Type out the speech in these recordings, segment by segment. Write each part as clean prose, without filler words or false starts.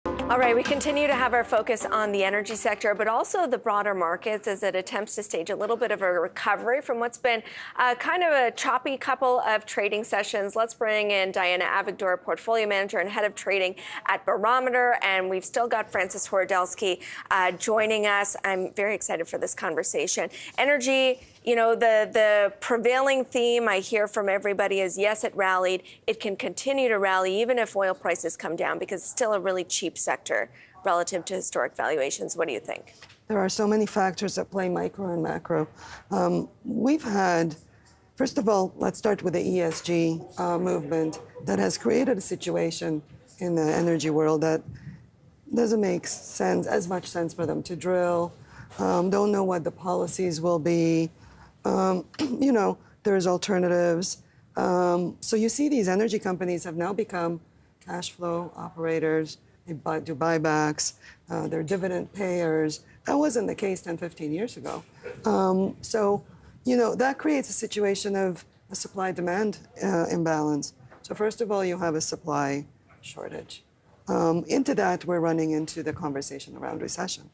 All right, we continue to have our focus on the energy sector, but also the broader markets as it attempts to stage a little bit of a recovery from what's been kind of a choppy couple of trading sessions. Let's bring in Diana Avigdor, portfolio manager and head of trading at Barometer. And we've still got Frances Horodelski joining us. I'm very excited for this conversation. Energy, you know, the prevailing theme I hear from everybody is, yes, it rallied. It can continue to rally even if oil prices come down because it's still a really cheap sector relative to historic valuations. What do you think? There are so many factors that play micro and macro. We've had, first of all, let's start with the ESG movement that has created a situation in the energy world that doesn't make sense, as much sense for them to drill, don't know what the policies will be. You know, there's alternatives. So you see these energy companies have now become cash flow operators. They do buybacks. They're dividend payers. That wasn't the case 10, 15 years ago. So, you know, that creates a situation of a supply-demand imbalance. So first of all, you have a supply shortage. Into that, we're running into the conversation around recession.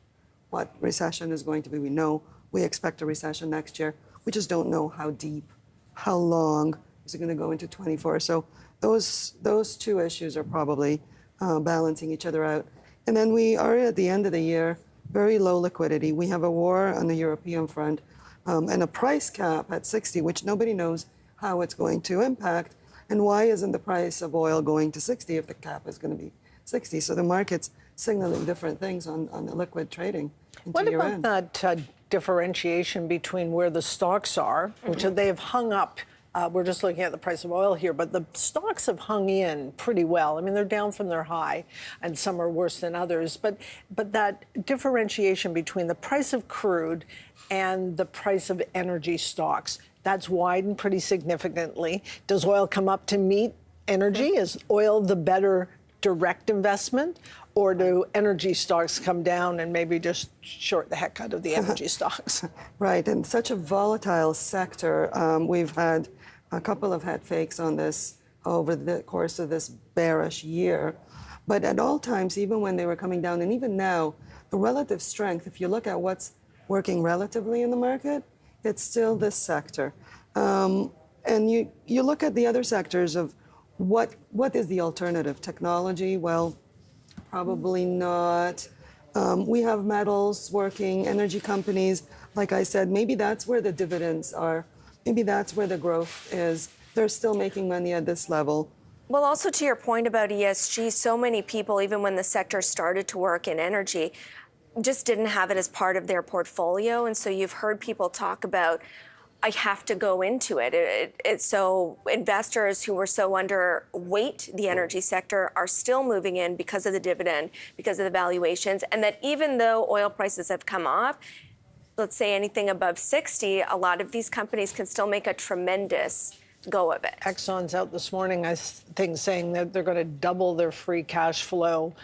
What recession is going to be, we expect a recession next year. We just don't know how deep, how long. Is it going to go into 24? So those two issues are probably balancing each other out. And then we are at the end of the year, very low liquidity. We have a war on the European front and a price cap at 60, which nobody knows how it's going to impact. And why isn't the price of oil going to 60 if the cap is going to be 60? So the market's signaling different things on the liquid trading into year-end. What about that differentiation between where the stocks are, which they have hung up? We're just looking at the price of oil here, but the stocks have hung in pretty well. I mean, they're down from their high, and some are worse than others. But that differentiation between the price of crude and the price of energy stocks, that's widened pretty significantly. Does oil come up to meet energy? Is oil the better direct investment? Or do energy stocks come down and maybe just short the heck out of the energy stocks? Right, and such a volatile sector. We've had a couple of head fakes on this over the course of this bearish year. But at all times, even when they were coming down, and even now, the relative strength, if you look at what's working relatively in the market, it's still this sector. And you look at the other sectors of what is the alternative? Technology? Well, probably not. We have metals working, energy companies. Like I said, maybe that's where the dividends are. Maybe that's where the growth is. They're still making money at this level. Well, also to your point about ESG, so many people, even when the sector started to work in energy, just didn't have it as part of their portfolio. And so you've heard people talk about, I have to go into it. So investors who were so underweight the energy sector are still moving in because of the dividend, because of the valuations, and that even though oil prices have come off, let's say anything above 60, a lot of these companies can still make a tremendous go of it. Exxon's out this morning, I think, saying that they're going to double their free cash flow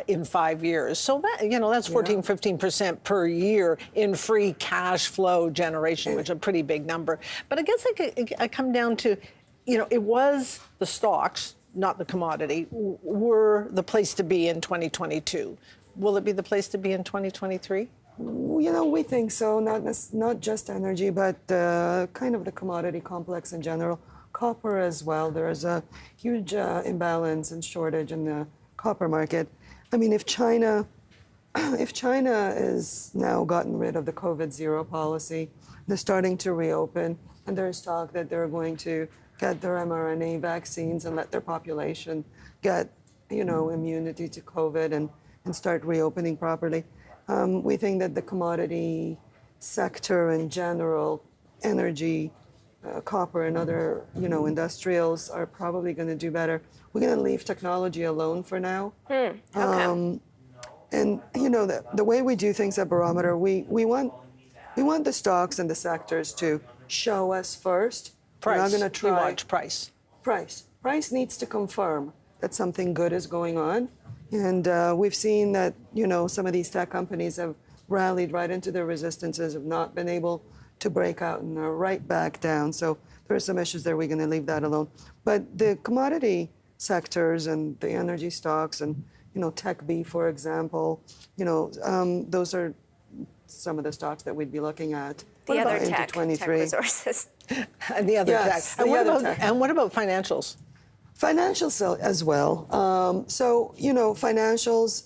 in 5 years. So that, you know, that's 15% per year in free cash flow generation, which is a pretty big number. But I guess I come down to, you know, it was the stocks, not the commodity, were the place to be in 2022. Will it be the place to be in 2023? You know, we think so, not just energy, but kind of the commodity complex in general. Copper as well. There is a huge imbalance and shortage in the copper market. I mean, if China is now gotten rid of the COVID zero policy, they're starting to reopen, and there's talk that they're going to get their mRNA vaccines and let their population get, you know, immunity to COVID and start reopening properly. We think that the commodity sector in general, energy, copper and other, you know, industrials are probably going to do better. We're going to leave technology alone for now. Okay. And, you know, the way we do things at Barometer, we want the stocks and the sectors to show us first. Price. We're not going to try. We watch price. Price needs to confirm that something good is going on. And we've seen that, you know, some of these tech companies have rallied right into their resistances, have not been able to break out and are right back down. So there are some issues there. We're going to leave that alone. But the commodity sectors and the energy stocks and, Tech B, for example. Those are some of the stocks that we'd be looking at. The other into tech 23. resources. And the other Yes, tech. the other tech. And what about financials? Financials as well. Financials,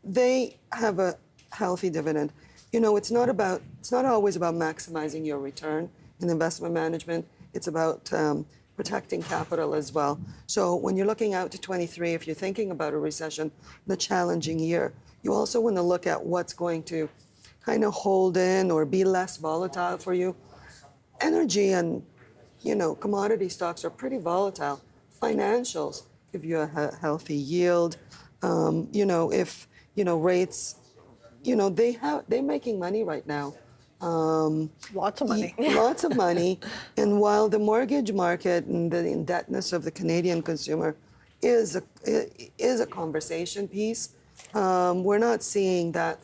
they have a healthy dividend. It's not always about maximizing your return in investment management. It's about protecting capital as well. So when you're looking out to 23, if you're thinking about a recession, the challenging year, you also want to look at what's going to kind of hold in or be less volatile for you. Energy and commodity stocks are pretty volatile. Financials give you a healthy yield. If rates, they're making money right now. Lots of money. Lots of money. And while the mortgage market and the indebtedness of the Canadian consumer is a conversation piece, we're not seeing that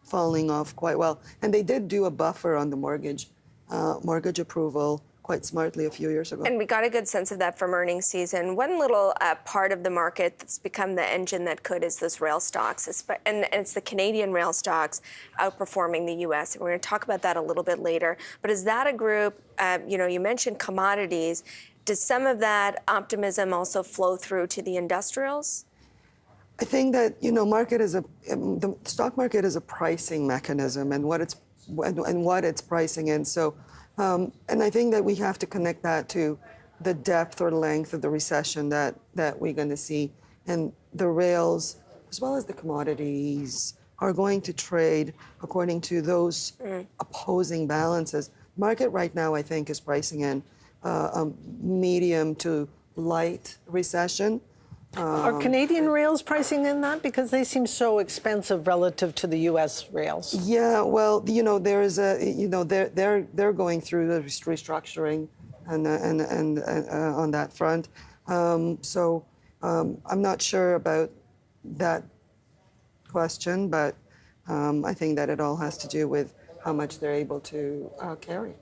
falling off quite well. And they did do a buffer on the mortgage approval quite smartly a few years ago. And we got a good sense of that from earnings season. One little part of the market that's become the engine that could is those rail stocks, and it's the Canadian rail stocks outperforming the U.S. And we're going to talk about that a little bit later. But is that a group, you mentioned commodities, does some of that optimism also flow through to the industrials? I think that the stock market is a pricing mechanism, and what it's pricing in. So, and I think that we have to connect that to the depth or length of the recession that we're going to see, and the rails as well as the commodities are going to trade according to those opposing balances. Market right now, I think, is pricing in a medium to light recession. Are Canadian rails pricing in that? Because they seem so expensive relative to the U.S. rails. Yeah, well, there is they're going through the restructuring and on that front. So I'm not sure about that question, but I think that it all has to do with how much they're able to carry.